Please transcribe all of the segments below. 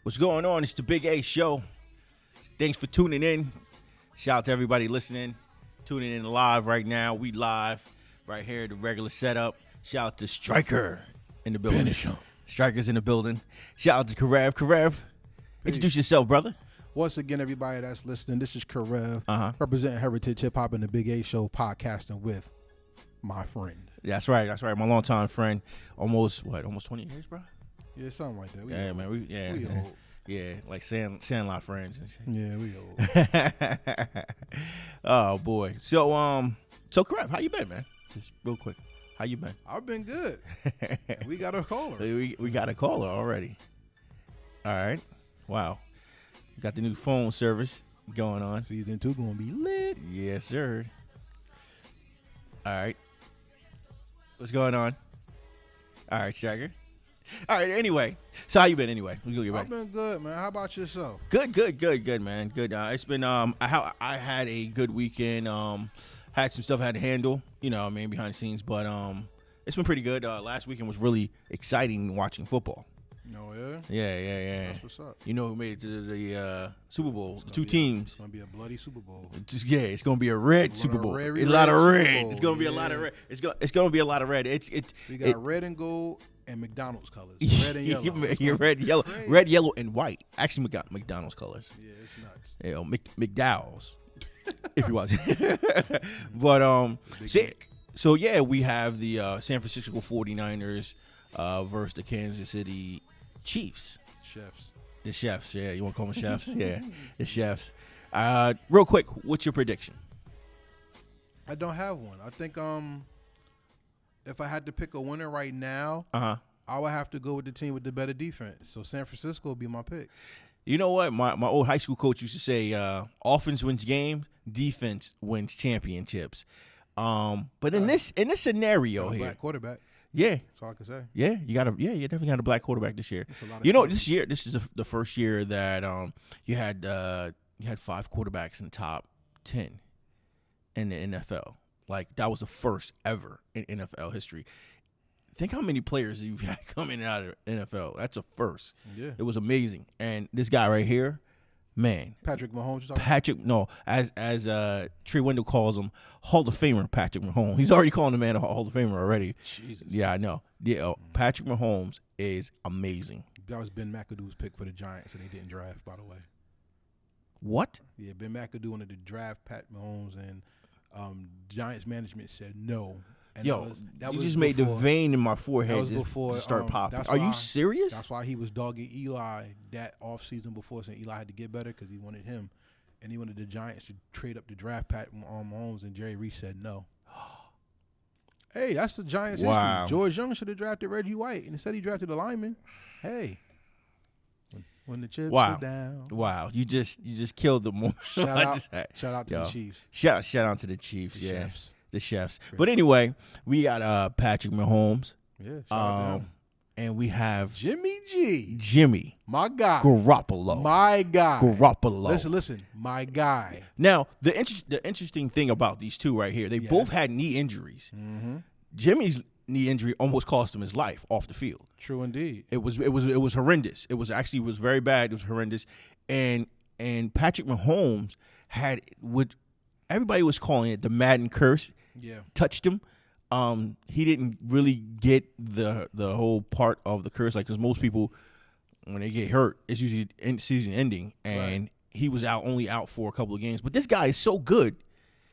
What's going on? It's the Big A Show. Thanks for tuning in. Shout out to everybody listening, tuning in live right now. We live right here at the regular setup. Shout out to Striker in the building. Finish him. Striker's in the building. Shout out to Karev. Karev, introduce yourself, brother. Once again, everybody that's listening, this is Karev, representing Heritage Hip Hop and the Big A Show, podcasting with my friend. That's right. That's right. My longtime friend. Almost 20 years, bro? Yeah, something like that. We old. Yeah, like Sandlot friends and shit. Yeah, we old. Oh boy. So Karev, how you been, man? Just real quick. How you been? I've been good. We got a caller. We got a caller already. All right. Wow. Got the new phone service going on. Season 2 gonna be lit. Yes, sir. All right. What's going on? All right, Striker. All right, anyway. So how you been anyway? We go get back. I've been good, man. How about yourself? Good, man. Good. It's been I had a good weekend. Had some stuff I had to handle, behind the scenes, but it's been pretty good. Last weekend was really exciting watching football. Oh, yeah? Yeah. That's what's up. You know who made it to the Super Bowl? The two teams. It's going to be a bloody Super Bowl. It's going to be a red Super Bowl. A lot of red. It's going to be a lot of red. It's going to be a lot of red. We got red and gold and McDonald's colors. Red and yellow. You're red, yellow, and white. Actually, we got McDonald's colors. Yeah, it's nuts. McDowell's, if you watch it. But so we have the San Francisco 49ers versus the Kansas City Chiefs. The chefs, yeah. You want to call them chefs? Yeah, the chefs. Real quick, what's your prediction? I don't have one. I think if I had to pick a winner right now, I would have to go with the team with the better defense. So San Francisco would be my pick. You know what? My old high school coach used to say, offense wins games, defense wins championships. But in this scenario here, black quarterback. Yeah, that's all I can say. Yeah, you definitely got a black quarterback this year. This is the first year that you had 5 quarterbacks in the top 10 in the NFL. Like, that was the first ever in NFL history. Think how many players you've had coming out of NFL. That's a first. Yeah, it was amazing. And this guy right here, man, Patrick Mahomes. As Trey Wendell calls him, Hall of Famer Patrick Mahomes. He's already calling the man a Hall of Famer already. Jesus. Yeah, I know. Yeah, Patrick Mahomes is amazing. That was Ben McAdoo's pick for the Giants, and they didn't draft, by the way. What? Yeah, Ben McAdoo wanted to draft Pat Mahomes, and Giants management said no. And that was made the vein in my forehead start popping. Are you serious? That's why he was dogging Eli that offseason before, saying Eli had to get better because he wanted him. And he wanted the Giants to trade up to draft Pat Mahomes, and Jerry Reese said no. Hey, that's the Giants' history. George Young should have drafted Reggie White, and instead he drafted a lineman. Hey. When the chips are down. Wow, you just killed the moment. Shout out to the Chiefs. Shout out to the Chiefs, the chefs. But anyway, we got Patrick Mahomes. Yeah, shout out to him. And we have Jimmy G. Jimmy. My guy. Garoppolo. My guy. Garoppolo. Listen. My guy. Now, the interesting thing about these two right here, they both had knee injuries. Mm-hmm. Jimmy's knee injury almost cost him his life off the field. True indeed. It was horrendous. It was very bad. It was horrendous. And Patrick Mahomes had what everybody was calling it the Madden curse. Yeah. Touched him. He didn't really get the whole part of the curse, because most people, when they get hurt, it's usually season ending, and he was only out for a couple of games. But this guy is so good,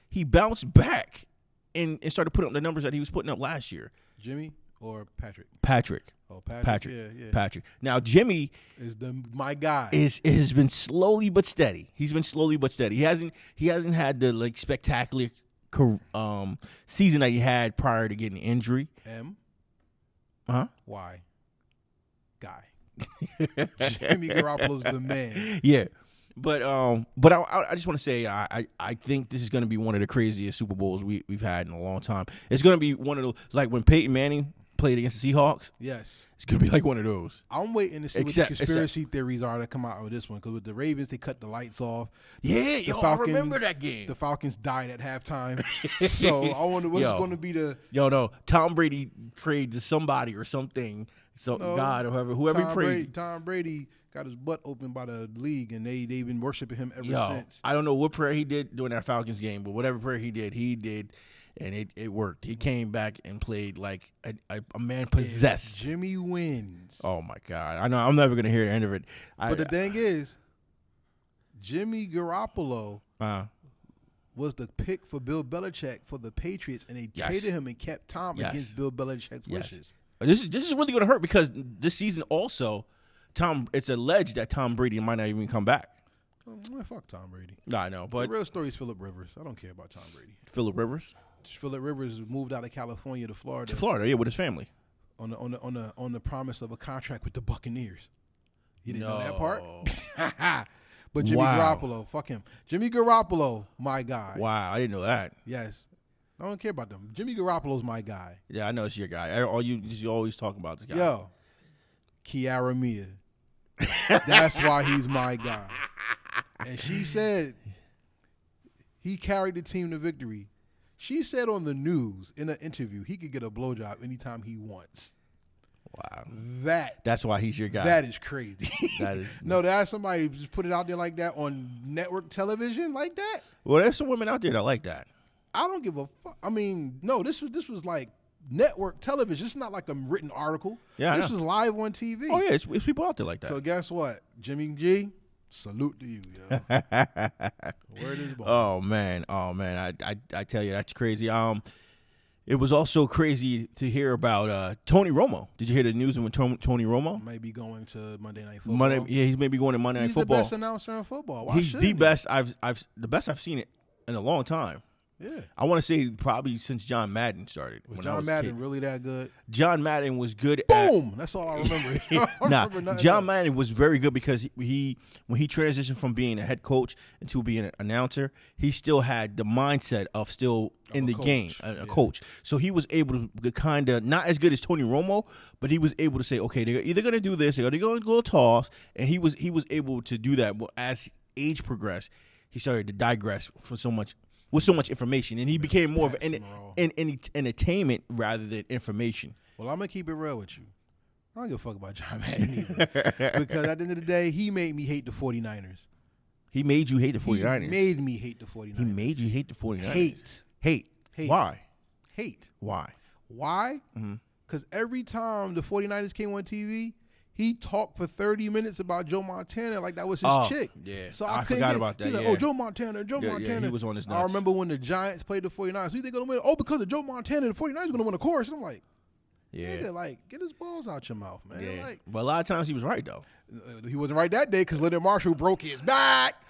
he bounced back and started putting up the numbers that he was putting up last year. Jimmy or Patrick? Patrick. Oh, Patrick. Yeah. Patrick. Now Jimmy is my guy. Has been slowly but steady. He's been slowly but steady. He hasn't had the spectacular season that he had prior to getting injury. Why? Guy. Jimmy Garoppolo's the man. Yeah. But I just want to say I think this is going to be one of the craziest Super Bowls we've had in a long time. It's going to be one of those, like when Peyton Manning played against the Seahawks. Yes. It's going to be like one of those. I'm waiting to see what the conspiracy theories are that come out of this one, because with the Ravens, they cut the lights off. Yeah, I remember that game. The Falcons died at halftime. So I wonder what's going to be the... No. Tom Brady prayed to somebody or something So God or whoever he prayed. Tom Brady got his butt opened by the league, and they've been worshiping him ever since. I don't know what prayer he did during that Falcons game, but whatever prayer he did, and it worked. He came back and played like a man possessed. Jimmy wins. Oh my God! I know I'm never gonna hear the end of it. But the thing is, Jimmy Garoppolo was the pick for Bill Belichick for the Patriots, and they traded him and kept Tom against Bill Belichick's wishes. This is really going to hurt because this season also, it's alleged that Tom Brady might not even come back. Fuck Tom Brady. I know, but the real story is Phillip Rivers. I don't care about Tom Brady. Phillip Rivers. Phillip Rivers moved out of California to Florida. With his family. On the promise of a contract with the Buccaneers. You didn't know that part? But Jimmy Garoppolo, fuck him. Jimmy Garoppolo, my guy. Wow, I didn't know that. Yes. I don't care about them. Jimmy Garoppolo's my guy. Yeah, I know it's your guy. You always talk about this guy. Yo, Kiara Mia. That's why he's my guy. And she said he carried the team to victory. She said on the news in an interview he could get a blowjob anytime he wants. Wow. That's why he's your guy. That is crazy. That is no, that somebody just put it out there like that on network television like that. Well, there's some women out there that like that. I don't give a fuck. I mean, no, this was like network television. It's not like a written article. Yeah, this was live on TV. Oh yeah, it's people out there like that. So guess what, Jimmy G, salute to you, yo. Word is born. Oh man, I tell you, that's crazy. It was also crazy to hear about Tony Romo. Did you hear the news when Tony Romo may be going to Monday Night Football? He's maybe going to Monday Night Football. He's the best announcer in football. Why he's the best. The best I've seen it in a long time. Yeah, I want to say probably since John Madden started. Was John Madden really that good? John Madden was good. Boom! That's all I remember. John Madden was very good because when he transitioned from being a head coach into being an announcer, he still had the mindset of still in the game, a coach. So he was able to kind of, not as good as Tony Romo, but he was able to say, okay, they're either going to do this, they're going to go toss, and he was able to do that. But as age progressed, he started to digress with so much information, and he became more of an entertainment rather than information. Well, I'm going to keep it real with you. I don't give a fuck about John Madden either. Because at the end of the day, he made me hate the 49ers. He made you hate the 49ers? He made me hate the 49ers. He made you hate the 49ers? Hate. Why? Hate. Why? Why? Because every time the 49ers came on TV, he talked for 30 minutes about Joe Montana like that was his chick. Yeah. So I forgot about that. He's like, oh, Joe Montana. Yeah, he was on his nuts. I remember when the Giants played the 49ers. Who you think going to win? Oh, because of Joe Montana, the 49ers going to win the course. And I'm like, nigga, like, get his balls out your mouth, man. Yeah. Like, but a lot of times he was right, though. He wasn't right that day because Leonard Marshall broke his back.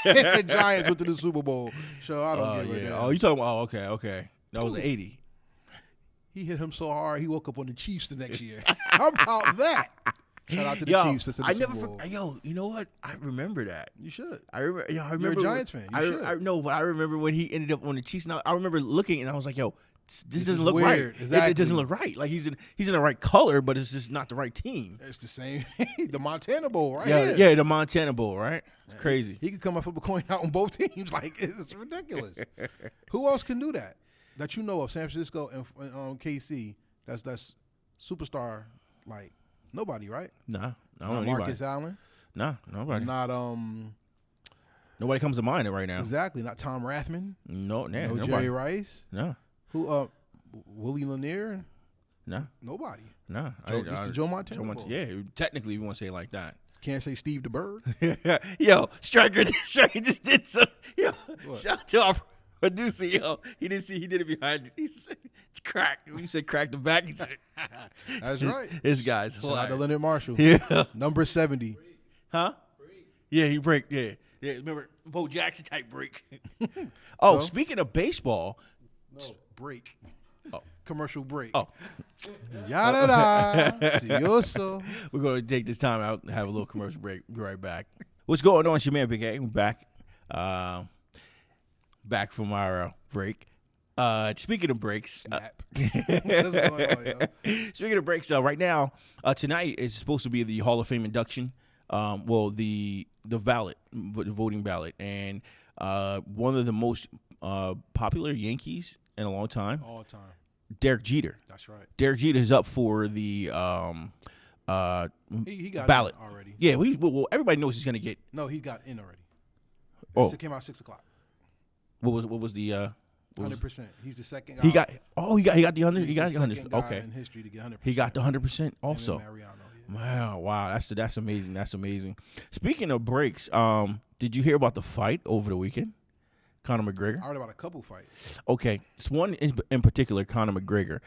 The Giants went to the Super Bowl. So I don't give a damn. Oh, you talking about, okay. That was an 80. He hit him so hard, he woke up on the Chiefs the next year. How about that? Shout out to the Chiefs. You know what? I remember that. You should. I remember. You're a Giants fan. You should. No, but I remember when he ended up on the Chiefs. Now I remember looking and I was like, "Yo, this doesn't look weird. right. Exactly. It doesn't look right. Like he's in the right color, but it's just not the right team." It's the same. The Montana Bowl, right? Yeah, the Montana Bowl, right? It's crazy. He could come up with a coin out on both teams. Like it's ridiculous. Who else can do that? That you know of? San Francisco and KC. That's superstar. Like nobody, right? Nah. I don't not know Marcus Allen. Nah, nobody. Not nobody comes to mind right now. Exactly. Not Tom Rathman. No nobody. Jerry Rice. No. Who? Willie Lanier. No. Nobody. No. Joe Montana. Yeah, technically, if you want to say it like that. Can't say Steve the Bird. Yo, Striker just did some. Yo, shout out to our producer. Yo, he did it behind. He's cracked. When you said crack the back, he said, that's right. This guy's shout out to Leonard Marshall. Yeah. Number 70. Huh? Yeah, he break. Yeah. Remember Bo Jackson type break. Oh, so? Speaking of baseball. No, break. Oh. Commercial break. Oh. Yada da. See you so. We're going to take this time out and have a little commercial break. Be right back. What's going on? It's your man, Big A. We're back. Back from our break. Speaking of breaks, speaking of breaks, right now, tonight is supposed to be the Hall of Fame induction. The voting ballot, and one of the most popular Yankees in a long time. All time. Derek Jeter. That's right. Derek Jeter is up for the He got ballot in already. Yeah, well, everybody knows he's gonna get. No, he got in already. It came out 6 o'clock. What was the 100%. He's the second guy. He got the 100. He got the 100. Okay. In history to get 100%. He got the 100% also. Mariano, yeah. Wow, that's amazing. That's amazing. Speaking of breaks, did you hear about the fight over the weekend? Conor McGregor. I heard about a couple fights. Okay, it's one in particular. Conor McGregor.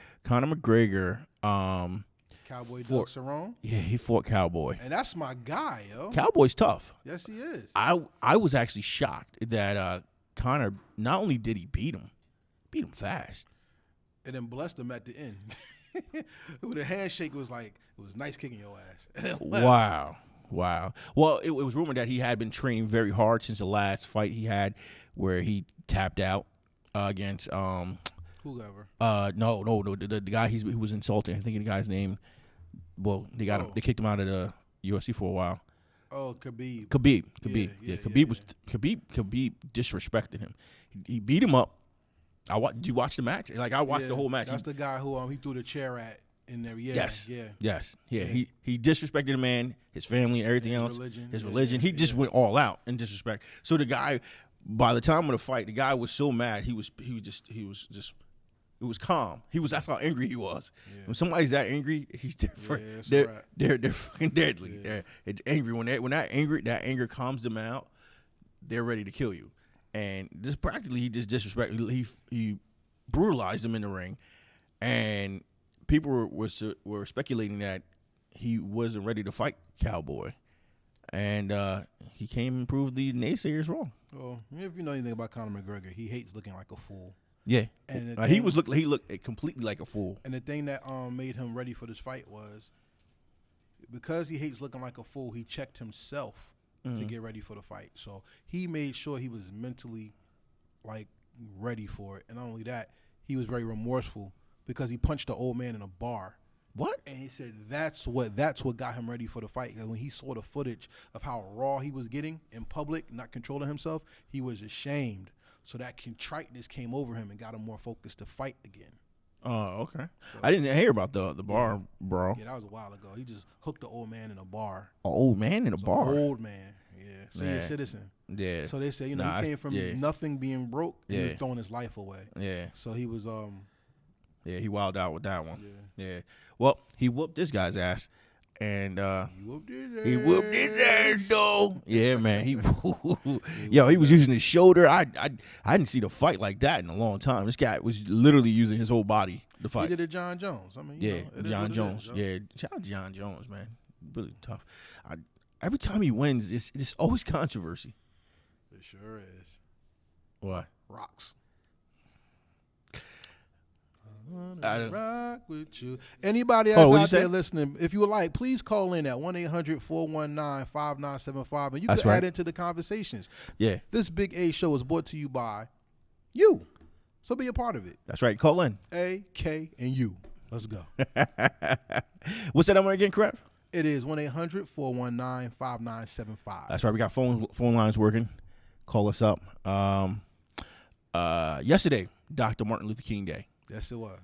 Cowboy Doug Cerrone. Yeah, he fought Cowboy, and that's my guy, yo. Cowboy's tough. Yes, he is. I was actually shocked that Conor, not only did he beat him fast, and then blessed him at the end. With a handshake, it was nice kicking your ass. Wow. Well, it was rumored that he had been training very hard since the last fight he had, where he tapped out against whoever. No, the guy he was insulting. I think the guy's name. Well, they got him. They kicked him out of the UFC for a while. Oh, Khabib. Yeah, Khabib disrespected him. He beat him up. Did you watch the match? Like, I watched the whole match. That's the guy who he threw the chair at in there. Yeah, Yes. He disrespected the man, his family, everything else. His religion. He just went all out in disrespect. So the guy, by the time of the fight, the guy was so mad. He was It was calm. That's how angry he was. Yeah. When somebody's that angry, he's different. They're fucking deadly. Yeah. It's angry when that anger calms them out. They're ready to kill you. And just practically, he just disrespected. He brutalized him in the ring, and people were speculating that he wasn't ready to fight Cowboy, and he came and proved the naysayers wrong. Well, if you know anything about Conor McGregor, he hates looking like a fool. Yeah, and he looked completely like a fool. And the thing that made him ready for this fight was because he hates looking like a fool. He checked himself to get ready for the fight. So he made sure he was mentally ready for it. And not only that, he was very remorseful because he punched the old man in a bar. What? And he said that's what got him ready for the fight. Because when he saw the footage of how raw he was getting in public, not controlling himself, he was ashamed. So that contriteness came over him and got him more focused to fight again. Oh, okay. So, I didn't hear about the bar, bro. Yeah, that was a while ago. He just hooked the old man in a bar. An old man in a bar? Old man, yeah. Senior citizen. Yeah. So they say, he came from nothing being broke. He was throwing his life away. Yeah. So he was yeah, he wilded out with that one. Yeah. Well, he whooped this guy's ass. And he whooped his ass, though. Yeah, man. He was using his shoulder. I didn't see the fight like that in a long time. This guy was literally using his whole body to fight. He did it John Jones. I mean, John Jones. Shout out to John Jones, man. Really tough. Every time he wins, it's always controversy. It sure is. What? Rocks. Rock with you. Anybody else out there listening, if you would like, please call in at 1-800-419-5975 and you can add into the conversations. Yeah. This Big A show is brought to you by you. So be a part of it. That's right. Call in. A, K, and U. Let's go. What's that number again, Kraft? It is 1-800-419-5975. That's right. We got phone lines working. Call us up. Yesterday, Dr. Martin Luther King Day. Yes, it was.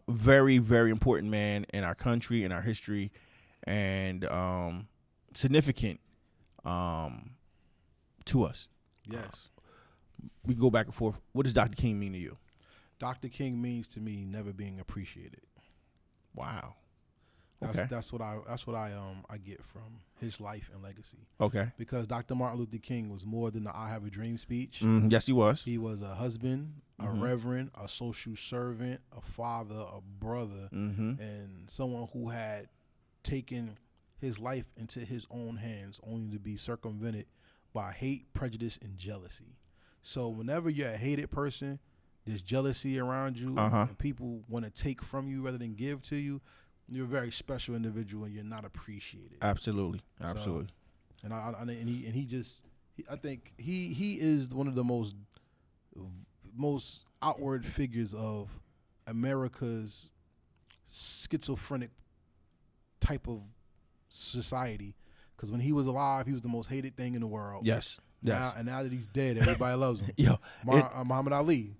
Very, very important man in our country, in our history, and significant to us. Yes. We go back and forth. What does Dr. King mean to you? Dr. King means to me never being appreciated. Wow. That's what I get from his life and legacy. Okay. Because Dr. Martin Luther King was more than the I Have a Dream speech. Yes, he was. He was a husband, a reverend, a social servant, a father, a brother, and someone who had taken his life into his own hands only to be circumvented by hate, prejudice, and jealousy. So whenever you're a hated person, there's jealousy around you, and people want to take from you rather than give to you. You're a very special individual, and you're not appreciated. Absolutely. So, and I think he is one of the most outward figures of America's schizophrenic type of society. Because when he was alive, he was the most hated thing in the world. Yes. Now that he's dead, everybody loves him. Muhammad Ali.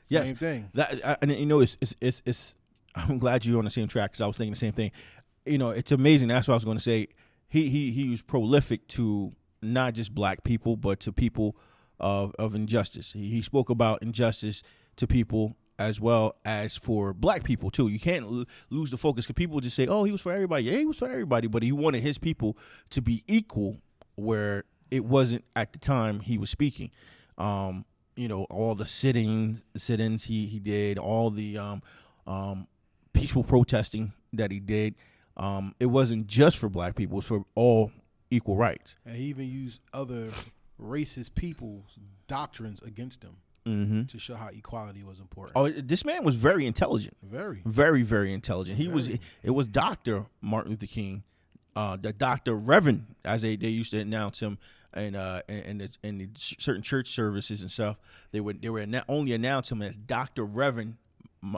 Same thing. And it's I'm glad you're on the same track because I was thinking the same thing. it's amazing. That's what I was going to say. He was prolific to not just black people, but to people of injustice. He spoke about injustice to people as well as for black people too. You can't lose the focus, because people just say, "Oh, he was for everybody." Yeah, he was for everybody, but he wanted his people to be equal, where it wasn't at the time he was speaking. All the sit-ins he did, all the peaceful protesting that he did. It wasn't just for black people; it was for all equal rights. And he even used other racist people's doctrines against them. To show how equality was important. Oh, this man was very intelligent. Very, very, very intelligent. It was Dr. Martin Luther King, the Dr. Reverend, as they used to announce him, in the certain church services and stuff. They would only announce him as Dr. Reverend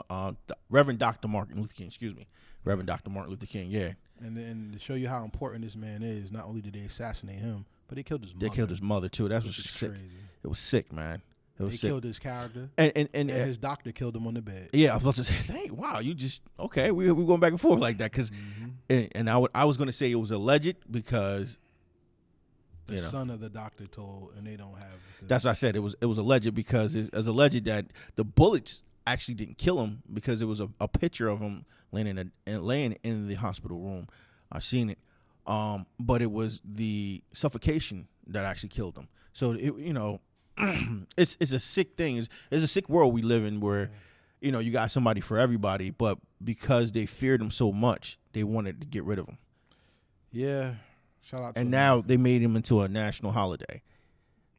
Dr. Martin Luther King. Excuse me, Reverend Dr. Martin Luther King. Yeah. And to show you how important this man is, not only did they assassinate him, but they killed his mother. They killed his mother too. That was sick. Crazy. It was sick, man. They killed his character, and his doctor killed him on the bed. Yeah, I was about to say, "Hey, wow, you just okay." We're going back and forth like that, because, and I was going to say it was alleged because the son of the doctor told, and they don't have. That's what I said. It was alleged because it was alleged that the bullets actually didn't kill him, because it was a picture of him laying in the hospital room. I've seen it, but it was the suffocation that actually killed him. So it's a sick thing. It's a sick world we live in, where you got somebody for everybody, but because they feared him so much, they wanted to get rid of him. Yeah, shout out to and now they made him into a national holiday.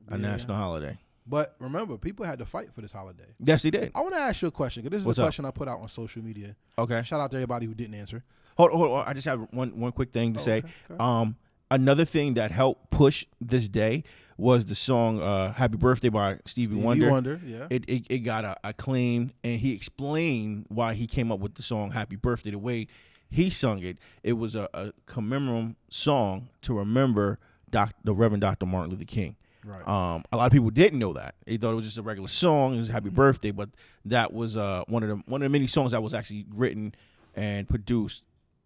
National holiday. But remember, people had to fight for this holiday. Yes, they did. I want to ask you a question, because this is a question I put out on social media. Okay. Shout out to everybody who didn't answer. Hold on. I just have one quick thing to say. Okay. Another thing that helped push this day was the song "Happy Birthday" by Stevie Wonder. Yeah. It got acclaim, and he explained why he came up with the song "Happy Birthday." The way he sung it, it was a commemorative song to remember the Reverend Dr. Martin Luther King. Right. A lot of people didn't know that. They thought it was just a regular song. It was "Happy Birthday," but that was one of the many songs that was actually written and produced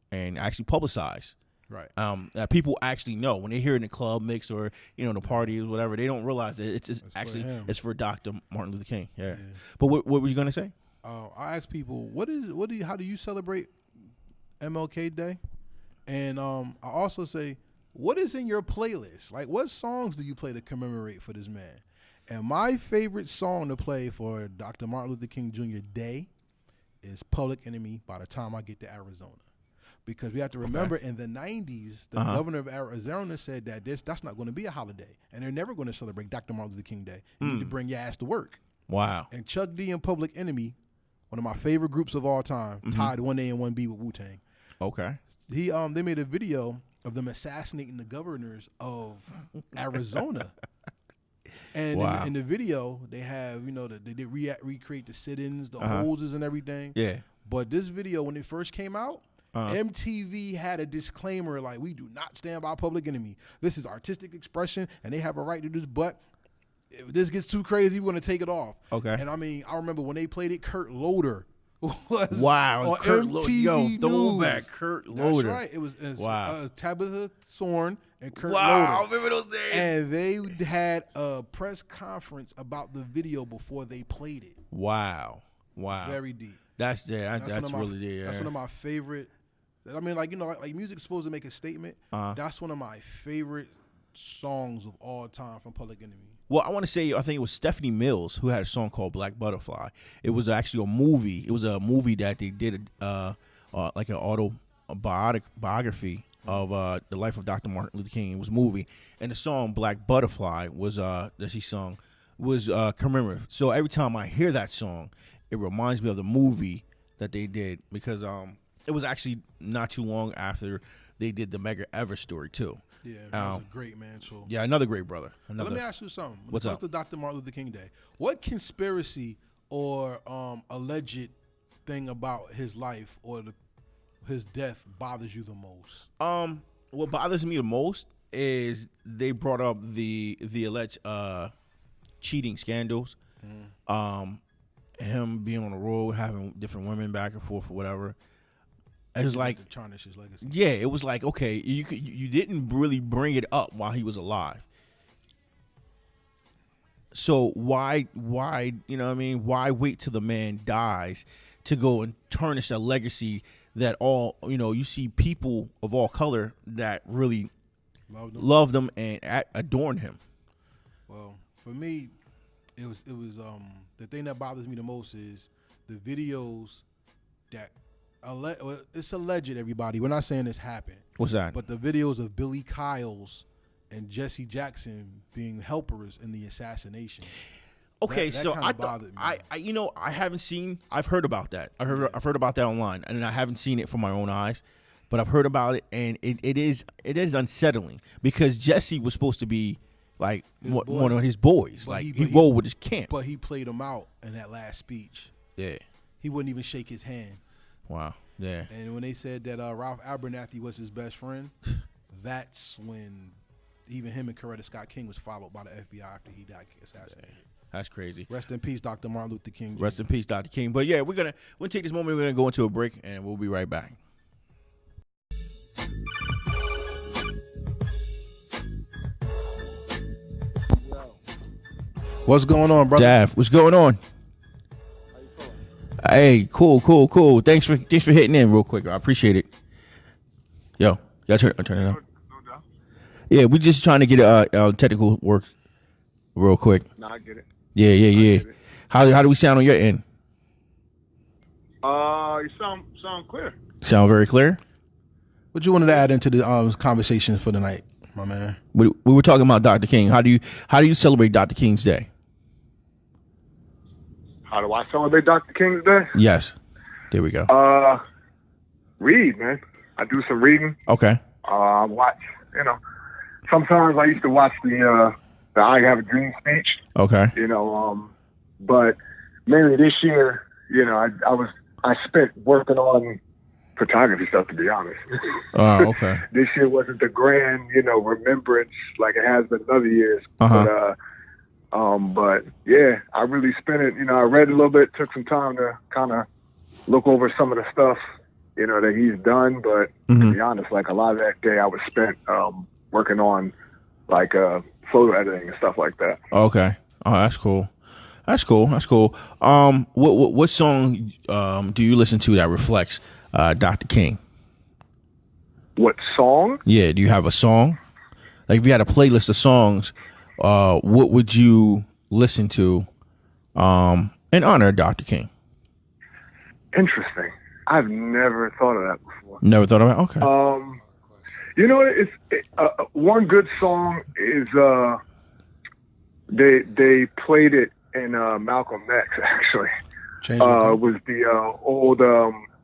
and actually publicized. Right. That people actually know when they hear it in the club mix or the party or whatever. They don't realize that it's actually it's for Dr. Martin Luther King. Yeah. But what were you gonna say? I ask people, how do you celebrate MLK Day? And I also say, what is in your playlist? Like, what songs do you play to commemorate for this man? And my favorite song to play for Dr. Martin Luther King Jr. Day is "Public Enemy" by the time I get to Arizona. Because we have to remember, in the 90s, the governor of Arizona said that that's not going to be a holiday, and they're never going to celebrate Dr. Martin Luther King Day. You need to bring your ass to work. Wow. And Chuck D and Public Enemy, one of my favorite groups of all time, tied 1A and 1B with Wu-Tang. Okay. They made a video of them assassinating the governors of Arizona. And in the video, they have, they did recreate the sit-ins, the hoses and everything. Yeah. But this video, when it first came out, MTV had a disclaimer like, "We do not stand by Public Enemy. This is artistic expression, and they have a right to do this. But if this gets too crazy, we're going to take it off." Okay. And I remember when they played it, Kurt Loder was on Kurt MTV News. Back, Kurt Loder. That's right. It was Tabitha Thorne and Kurt Loder. I remember those days. And they had a press conference about the video before they played it. Wow. Very deep. That's really deep. That's one of my favorite. I mean, like music is supposed to make a statement. That's one of my favorite songs of all time from Public Enemy. Well, I want to say, I think it was Stephanie Mills who had a song called "Black Butterfly." It was actually a movie. It was a movie that they did like an autobiography of the life of Dr. Martin Luther King. It was a movie, and the song "Black Butterfly" was that she sung was commemorative. So every time I hear that song, it reminds me of the movie that they did, because it was actually not too long after they did the Medgar Evers story too. Yeah, that was a great man. So yeah, another great brother. Let me ask you something. What's up? To Dr. Martin Luther King Day, what conspiracy or alleged thing about his life or his death bothers you the most? What bothers me the most is they brought up the alleged cheating scandals. Him being on the road, having different women back and forth or whatever. It was like to tarnish his legacy. Yeah, it was like, okay, you didn't really bring it up while he was alive. So why you know what I mean? Why wait till the man dies to go and tarnish a legacy that all, you know, you see people of all color that really love them and adorn him. Well, for me, it was the thing that bothers me the most is the videos that it's alleged, everybody. We're not saying this happened. What's that? But the videos of Billy Kyles and Jesse Jackson being helpers in the assassination. Okay, that so bothered me. I haven't seen. I've heard about that. I've heard about that online, and I haven't seen it from my own eyes, but I've heard about it, and it is unsettling because Jesse was supposed to be like one of his boys. Like he rolled with his camp, but he played him out in that last speech. Yeah, he wouldn't even shake his hand. Wow. Yeah. And when they said that Ralph Abernathy was his best friend, that's when even him and Coretta Scott King was followed by the FBI after he got assassinated. That's crazy. Rest in peace, Dr. Martin Luther King Jr. Rest in peace, Dr. King. But yeah, we're gonna take this moment. We're gonna go into a break, and we'll be right back. What's going on, brother? Dav, what's going on? Hey, cool. Thanks for hitting in real quick. I appreciate it. Yo, y'all turn it on. Yeah, we just trying to get technical work real quick. No, I get it. Yeah. How do we sound on your end? You sound clear. Sound very clear. What you wanted to add into the conversation for the night, my man? We were talking about Dr. King. How do you celebrate Dr. King's Day? How do I celebrate Dr. King's Day? Yes. There we go. Read, man. I do some reading. Okay. Watch. You know, sometimes I used to watch the I Have a Dream speech. Okay. You know, but mainly this year, you know, I spent working on photography stuff, to be honest. Oh, okay. This year wasn't the grand, you know, remembrance like it has been other years. Uh-huh. But yeah, I really spent it. You know, I read a little bit, took some time to kind of look over some of the stuff, you know, that he's done. But to be honest, like a lot of that day I was spent working on like photo editing and stuff like that. Okay. Oh, that's cool. What song do you listen to that reflects Dr. King? What song? Yeah, do you have a song? Like if you had a playlist of songs, what would you listen to in honor of Dr. King? Interesting. I've never thought of that before. Never thought about it? Okay. You know, one good song is they played it in Malcolm X actually. Was the old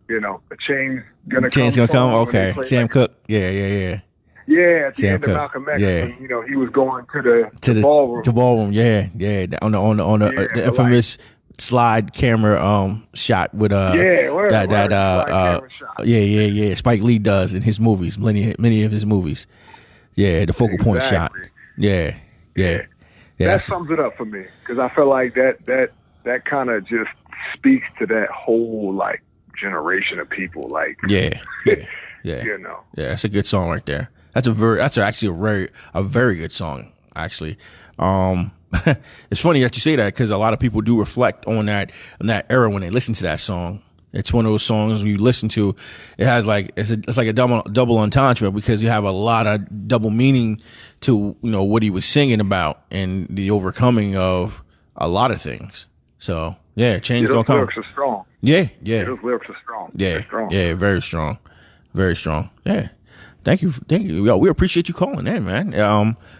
you know, the Chain's Gonna Come. Okay. Sam Cooke. Yeah. Yeah, at the Sam end Cooke. of Malcolm X, Yeah. when, you know, he was going to the ballroom. The ballroom, yeah. On the infamous slide camera shot with Spike Lee does in his movies, many of his movies. Yeah, the focal point shot. Yeah. That sums it up for me because I feel like that kind of just speaks to that whole like generation of people. Like yeah. You know. Yeah, that's a good song right there. That's actually a very good song actually. It's funny that you say that because a lot of people do reflect on that era when they listen to that song. It's one of those songs you listen to. It has like it's like a double entendre because you have a lot of double meaning to, you know, what he was singing about and the overcoming of a lot of things. So yeah, change gonna come. Lyrics are strong. Yeah. Those lyrics are strong. Yeah, very strong. Yeah. Thank you. Yo, we appreciate you calling in, man.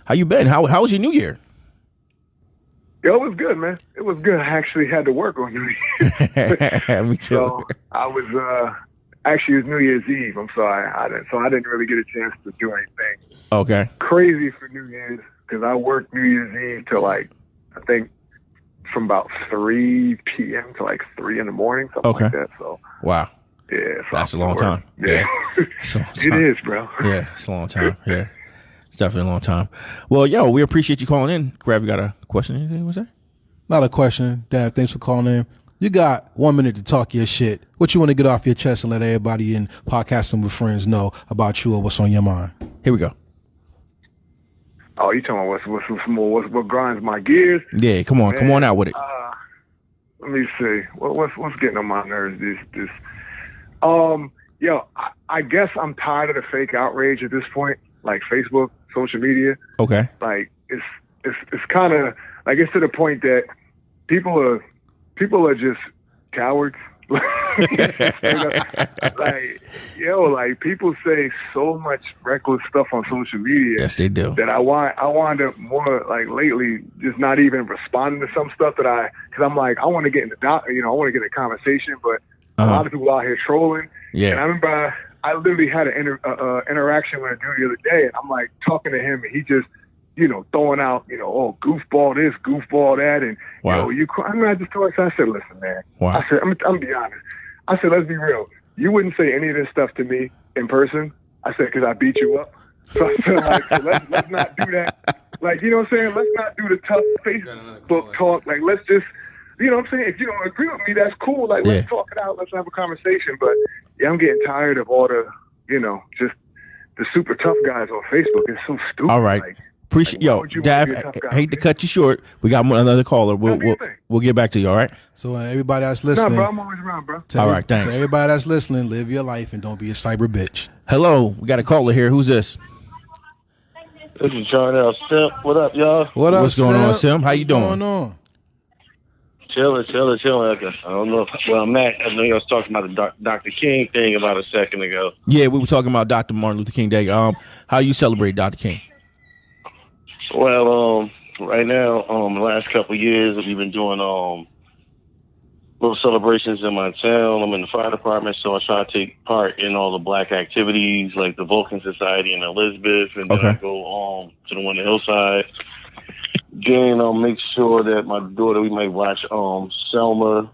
How you been? How was your New Year? Yo, it was good, man. It was good. I actually had to work on New Year's. Me too. So I was actually it was New Year's Eve. I'm sorry, I didn't really get a chance to do anything. Okay. Crazy for New Year's because I worked New Year's Eve till like I think from about 3 p.m. to like 3 in the morning, something like that. So wow. Yeah, so that's a long time. Yeah, it is, bro. Yeah, it's a long time. Yeah, it's definitely a long time. Well, yo, we appreciate you calling in. Grav, you got a question? Anything was that? Not a question, Dad. Thanks for calling in. You got 1 minute to talk your shit. What you want to get off your chest and let everybody in podcasting with friends know about you or what's on your mind? Here we go. Oh, you talking about what grinds my gears? Yeah, come on out with it. Let me see. What's getting on my nerves? I guess I'm tired of the fake outrage at this point, like Facebook, social media. Okay. Like it's kind of like it's to the point that people are just cowards. Like people say so much reckless stuff on social media. Yes, they do. That I wind up more like lately just not even responding to some stuff because I'm like I want to get in I want to get in a conversation, but a lot of people out here trolling. Yeah. And I remember I literally had an interaction with a dude the other day, and I'm like talking to him, and he just throwing out, oh, goofball this, goofball that, and wow. I just told him, I said, listen, man. Wow. I said, I'm gonna be honest. I said, let's be real. You wouldn't say any of this stuff to me in person. I said, because I beat you up. So I said, let's not do that. Like, you know what I'm saying? Let's not do the tough Facebook talk. Like, let's just, you know what I'm saying? If you don't agree with me, that's cool. Like, let's talk it out. Let's have a conversation. But yeah, I'm getting tired of all the, just the super tough guys on Facebook. It's so stupid. All right. Like, appreciate Dav. Hate to cut you short. We got another caller. We'll get back to you. All right. So everybody that's listening, bro, I'm always around, bro. All right, thanks. So everybody that's listening, live your life and don't be a cyber bitch. Hello, we got a caller here. Who's this? This is John L. Simp. What up, y'all? What's going on, Sim? How you doing? What's going on? Chilling. I don't know where I'm at. I know you was talking about the Dr. King thing about a second ago. Yeah, we were talking about Dr. Martin Luther King Day. How you celebrate Dr. King? Well, right now, the last couple of years, we've been doing little celebrations in my town. I'm in the fire department, so I try to take part in all the black activities, like the Vulcan Society in Elizabeth, and then I go to the one in the Hillside. Then I'll make sure that my daughter, we might watch Selma.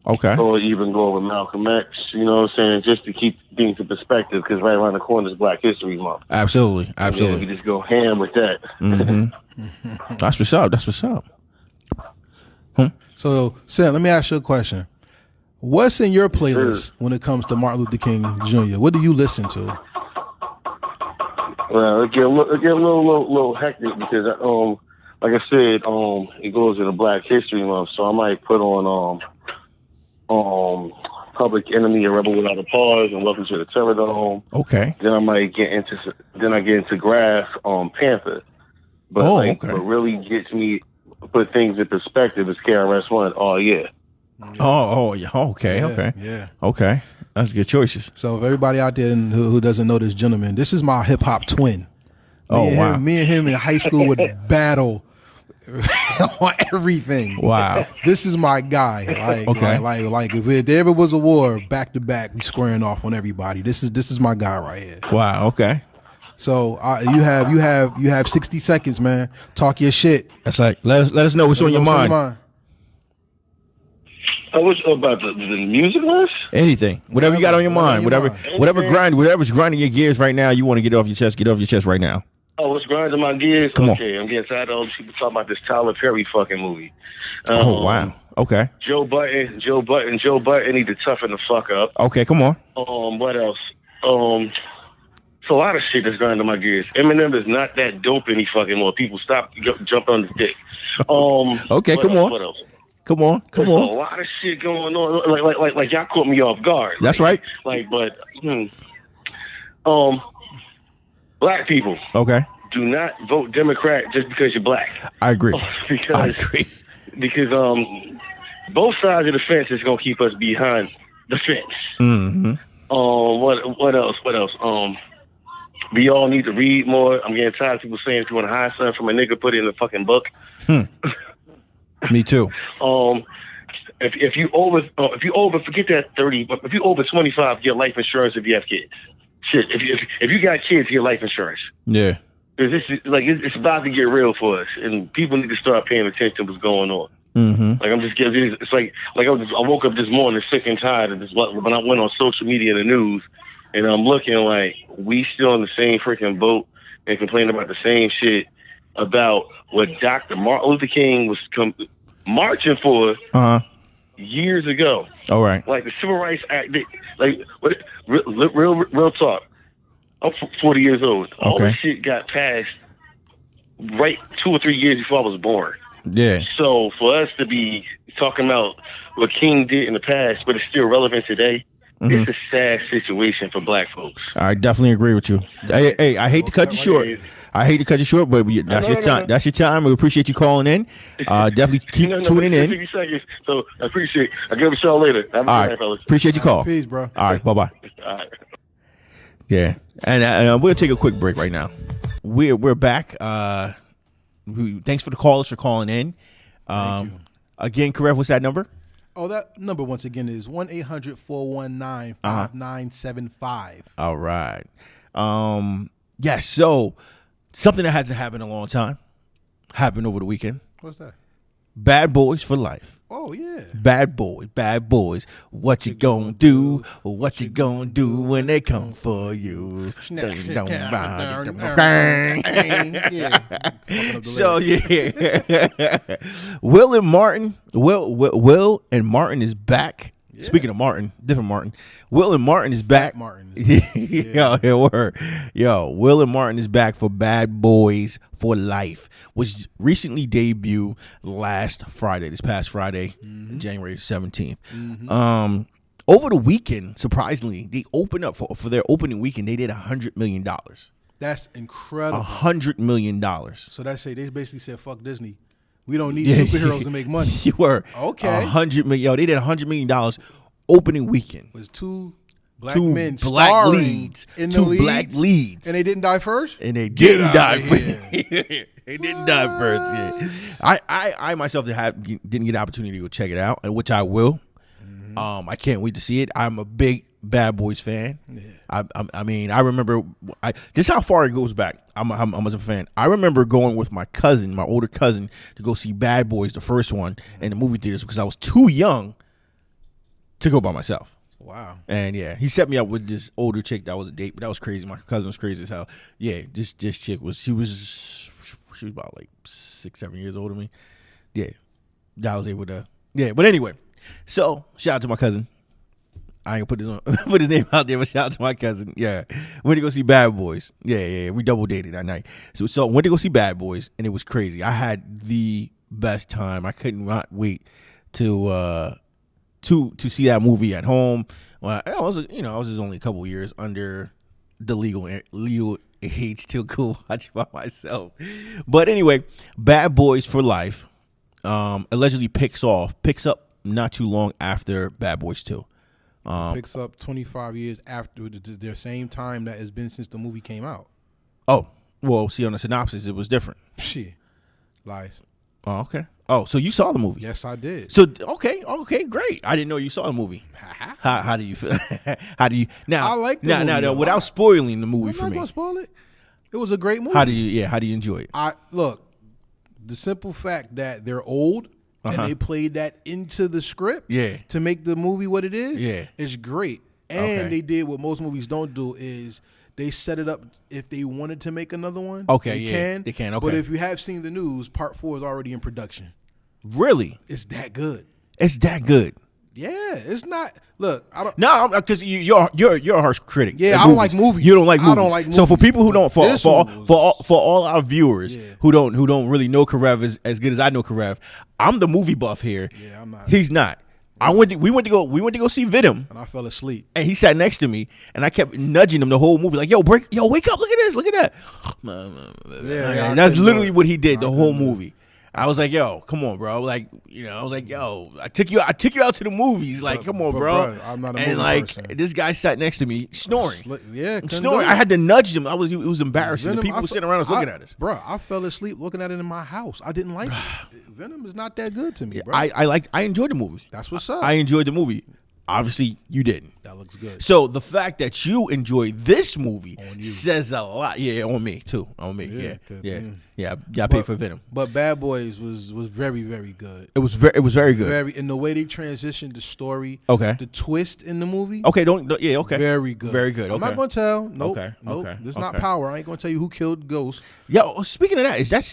Okay. Or even go over Malcolm X, you know what I'm saying, just to keep things in perspective, because right around the corner is Black History Month. Absolutely. Yeah, we just go ham with that. Mm-hmm. That's what's up. So, Sam, let me ask you a question. What's in your playlist when it comes to Martin Luther King Jr.? What do you listen to? Well, it get a little hectic because, like I said, it goes into Black History Month, so I might put on Public Enemy and Rebel Without a Pause and Welcome to the Terror Dome. Okay. Then I might get into Graph on Panther. But what really gets me put things in perspective is KRS-One. Oh yeah. Oh yeah. Okay. Yeah. Okay. That's good choices. So if everybody out there who doesn't know this gentleman, this is my hip hop twin. Me and him in high school would battle on everything. Wow. This is my guy. Like if there ever was a war back to back, we squaring off on everybody. This is my guy right here. Wow. Okay. So you have 60 seconds, man. Talk your shit. That's like let us know what's on your mind. What's about the music list? Anything, whatever you got on your mind, whatever's grinding your gears right now. You want to get off your chest right now. Oh, what's grinding my gears? Come on. I'm getting tired of all these people talking about this Tyler Perry fucking movie. Oh wow. Okay. Joe Button need to toughen the fuck up. Okay, come on. What else? It's a lot of shit that's grinding my gears. Eminem is not that dope anymore. People stop jumping on his dick. Okay, come on. What else? Come on. There's a lot of shit going on. Like y'all caught me off guard. That's right. Black people. Okay. Do not vote Democrat just because you're black. I agree. Because both sides of the fence is gonna keep us behind the fence. Mm-hmm. What else? We all need to read more. I'm getting tired of people saying if you want to hide something from a nigga, put it in the fucking book. Me too. If you over forget that 30, but if you over 25, get life insurance if you have kids. Shit, if you got kids, get life insurance. Yeah. Because it's about to get real for us, and people need to start paying attention to what's going on. Mm-hmm. Like I'm just getting, it's like I woke up this morning sick and tired of this. When I went on social media and the news, and I'm looking like we still in the same freaking boat and complaining about the same shit about what Dr. Martin Luther King was marching for. years ago. All right. Like the Civil Rights Act, real talk. I'm 40 years old. All Okay. this shit got passed right 2 or 3 years before I was born. Yeah. So for us to be talking about what King did in the past, but it's still relevant today, it's a sad situation for black folks. I definitely agree with you. Hey, I hate to cut you short. I hate to cut you short, but that's your time. That's your time. We appreciate you calling in. Definitely keep tuning in. 50 seconds, so I appreciate it. I'll give it to y'all later. Have a All good right. night, fellas. Appreciate your call. Peace, bro. All right. Bye-bye. All right. Yeah. And we'll take a quick break right now. We're back. Thanks for the callers for calling in. Thank you. Again, Karev, what's that number? Oh, that number once again is 1-800-419-5975. All right. Yes. So something that hasn't happened in a long time happened over the weekend. What's that? Bad Boys for Life. Oh, yeah. Bad boys. What you gonna do? What you gonna do when they come for you? So yeah, Will and Martin is back. Yeah. Speaking of Martin, different Martin. Will and Martin is back. Martin. Yo, Will and Martin is back for Bad Boys for Life, which recently debuted this past Friday, January 17th. Over the weekend, surprisingly, they opened up for their opening weekend. They did $100 million. That's incredible. $100 million. So they basically said, "Fuck Disney. We don't need superheroes to make money." You were okay. $100 million. Yo, they did $100 million opening weekend. Was two black men black leads in the two leads, black leads, and they didn't die first. And they didn't die first. They didn't die first. Yeah, I myself didn't get the opportunity to check it out, and which I will. I can't wait to see it. I'm a big Bad Boys fan. Yeah. I mean, I remember. This is how far it goes back. I'm a fan. I remember going with my older cousin, to go see Bad Boys, the first one, in the movie theaters because I was too young to go by myself. Wow. And yeah, he set me up with this older chick that was a date, but that was crazy. My cousin was crazy as hell. Yeah, this chick was about like 6-7 years older than me. Yeah, I was able to. Yeah, but anyway, so shout out to my cousin. I ain't put his name out there, but shout out to my cousin. Yeah, went to go see Bad Boys. Yeah, we double dated that night. So went to go see Bad Boys, and it was crazy. I had the best time. I could not wait to see that movie at home. Well, I was just only a couple of years under the legal age to go watch by myself. But anyway, Bad Boys for Life allegedly picks up not too long after Bad Boys 2. Picks up 25 years after the same time that has been since the movie came out. Oh, well, see, on the synopsis, it was different. Shit. Lies. Oh, okay. Oh, so you saw the movie? Yes, I did. So, okay, great. I didn't know you saw the movie. How do you feel? How do you now? I like the movie. Now, without spoiling the movie for me. I'm not gonna spoil it. It was a great movie. How do you enjoy it? Look, the simple fact that they're old. And they played that into the script to make the movie what it is. Yeah, it's great. And they did what most movies don't do is they set it up if they wanted to make another one. Okay, they can. Okay. But if you have seen the news, Part 4 is already in production. Really? It's that good. It's that good. Yeah, it's not. Look, I don't. No, because you're a harsh critic. Yeah, I don't like movies. You don't like movies. I don't like movies. So for people who don't, for all our viewers who don't really know Karev as good as I know Karev, I'm the movie buff here. Yeah, I'm not. He's not. We went to go see Venom, and I fell asleep. And he sat next to me, and I kept nudging him the whole movie, like, wake up, look at this, look at that. Yeah, that's literally what he did the whole movie. I was like, yo, come on, bro. Like, I was like, yo, I took you out to the movies. Like, come on, bro. I'm not a movie person. This guy sat next to me snoring. Snoring. I had to nudge him. It was embarrassing. Venom, the people were sitting around us looking at us. Bro, I fell asleep looking at it in my house. I didn't like it. Venom is not that good to me, bro. I enjoyed the movie. That's what's up. I enjoyed the movie. Obviously, you didn't. That looks good. So the fact that you enjoyed this movie says a lot. Yeah, on me too. On me. Yeah. I paid for Venom. But Bad Boys was very, very good. It was very good. In the way they transitioned the story. Okay. The twist in the movie. Okay. Okay. Very good. Very good. I'm not gonna tell. Nope. Okay. Nope. This is not Power. I ain't gonna tell you who killed Ghost. Yeah. Speaking of that, is that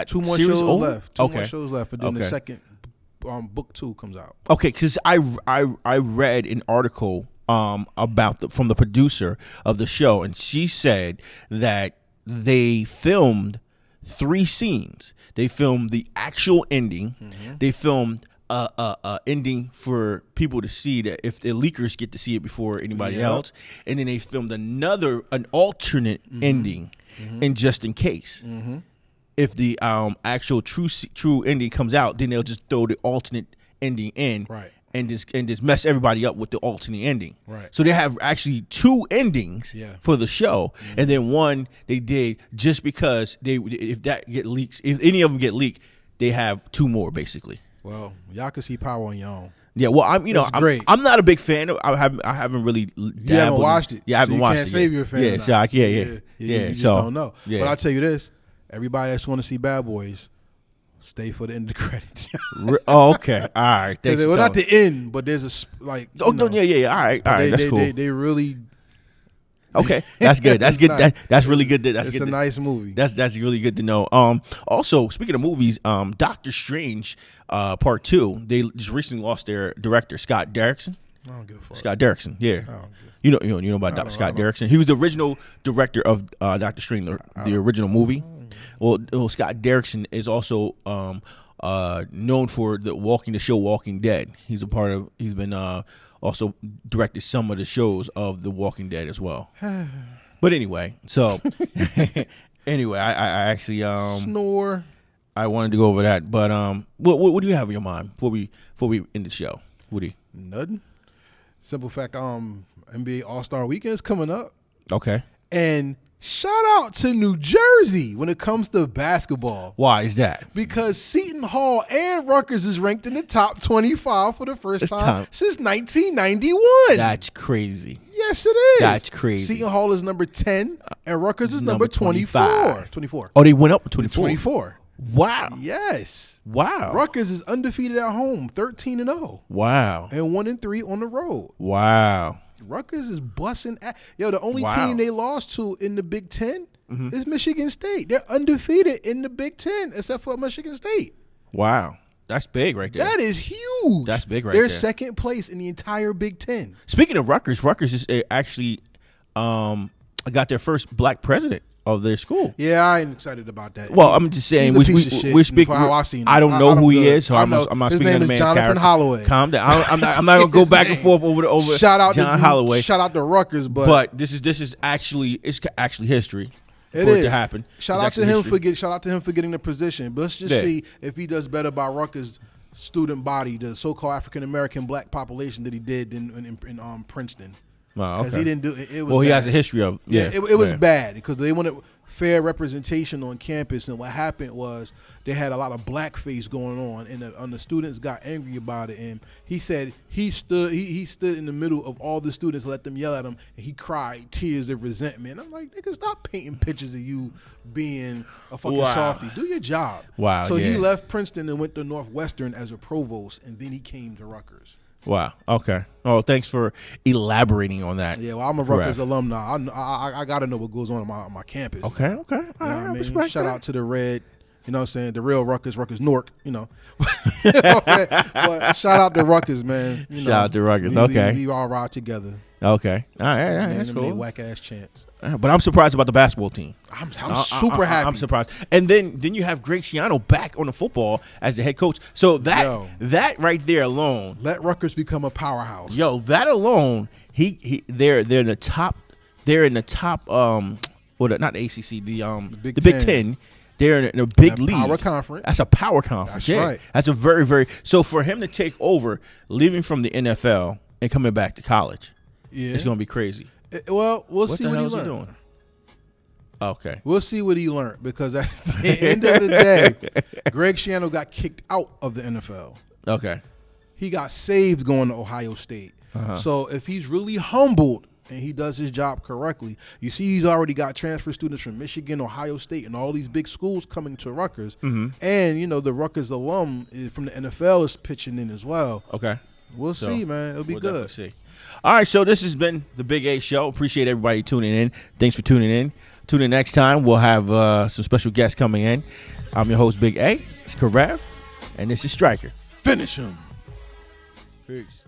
2 more shows left. 2 more shows left. And then the second book 2 comes out. Okay, because I read an article about from the producer of the show, and she said that they filmed 3 scenes. They filmed the actual ending. Mm-hmm. They filmed ending for people to see, that if the leakers get to see it before anybody else, and then they filmed an alternate ending, and just in case, if the actual true ending comes out, then they'll just throw the alternate ending in, right, and just mess everybody up with the alternate ending. Right. So they have actually 2 endings for the show, and then one they did just because if any of them get leaked, they have 2 more basically. Well, y'all can see power on your own. Yeah, well, I'm not a big fan. I haven't really. You haven't watched it. Yeah, I haven't watched it. You can't say you're a fan. Yeah, so you just don't know. But I'll tell you this: everybody that's want to see Bad Boys, stay for the end of the credits. Okay, all right. Well, not the end, but there's a like. Oh no, yeah. All right, that's cool. They really. Okay, that's good. That's good. Nice. That's really good. It's a nice movie. That's really good to know. Also, speaking of movies, Doctor Strange, Part 2. They just recently lost their director, Scott Derrickson. I don't give a fuck. Scott Derrickson, yeah. You know about Scott Derrickson. He was the original director of Doctor Strange, the original movie. Well, Scott Derrickson is also known for the show Walking Dead. He's been also directed some of the shows of The Walking Dead as well. But anyway, so I actually snore. I wanted to go over that, but what do you have in your mind before we end the show, Woody? Nothing. Simple fact, NBA All-Star Weekend is coming up. Okay. And shout out to New Jersey when it comes to basketball. Why is that? Because Seton Hall and Rutgers is ranked in the top 25 for the first time since 1991. That's crazy. Yes, it is. That's crazy. Seton Hall is number 10 and Rutgers is number 24. 24. Oh, they went up to 24. 24. Wow. Yes. Wow. Rutgers is undefeated at home, 13-0. Wow. And 1-3 on the road. Wow. Rutgers is busting. The only team they lost to in the Big Ten is Michigan State. They're undefeated in the Big Ten except for Michigan State. Wow. That's big right there. That is huge. That's big right there. They're second place in the entire Big Ten. Speaking of Rutgers is actually got their first black president of their school. Yeah, I ain't excited about that. Well, I'm just saying we speak. I don't know who he is, so I'm not speaking of the man's Jonathan character. Holloway. Calm down. I'm not gonna go back and forth over shout out John Holloway. Shout out to Rutgers, but this is actually history. It for is it to happen. Shout out to him for getting the position. But let's just see if he does better by Rutgers student body, the so-called African American black population that he did in Princeton. Wow, okay. He didn't do it. Well, he has a history of it was bad because they wanted fair representation on campus, and what happened was they had a lot of blackface going on, and the students got angry about it. And he said he stood in the middle of all the students, let them yell at him, and he cried tears of resentment. I'm like, nigga, stop painting pictures of you being a fucking softy. Do your job. Wow. So he left Princeton and went to Northwestern as a provost, and then he came to Rutgers. Wow. Okay. Oh, thanks for elaborating on that. Yeah, well, I'm a Rutgers alumni. I got to know what goes on my campus. Okay. You know what I mean? Shout out to the red, you know what I'm saying, the real Rutgers Nork, you know. But shout out to Rutgers, man. Shout out to Rutgers. Okay. We all ride together. Okay. All right. That's cool. Whack ass chants. But I'm surprised about the basketball team. I'm super happy. I'm surprised. And then you have Greg Schiano back on the football as the head coach. So that right there alone. Let Rutgers become a powerhouse. Yo, that alone, they're in the top. They're in the top. Not the ACC. The Big Ten. They're in a big league. Power conference. That's a power conference. That's right. That's a very, very. So for him to take over, leaving from the NFL and coming back to college, it's gonna be crazy. We'll see what he learned. Okay. We'll see what he learned, because at the end of the day, Greg Schiano got kicked out of the NFL. Okay. He got saved going to Ohio State. So if he's really humbled and he does his job correctly, you see he's already got transfer students from Michigan, Ohio State, and all these big schools coming to Rutgers. And, you know, the Rutgers alum from the NFL is pitching in as well. Okay. We'll see, man. It'll be good. See. All right, so this has been the Big A Show. Appreciate everybody tuning in. Thanks for tuning in. Tune in next time. We'll have some special guests coming in. I'm your host, Big A. It's Karev, and this is Striker. Finish him. Peace.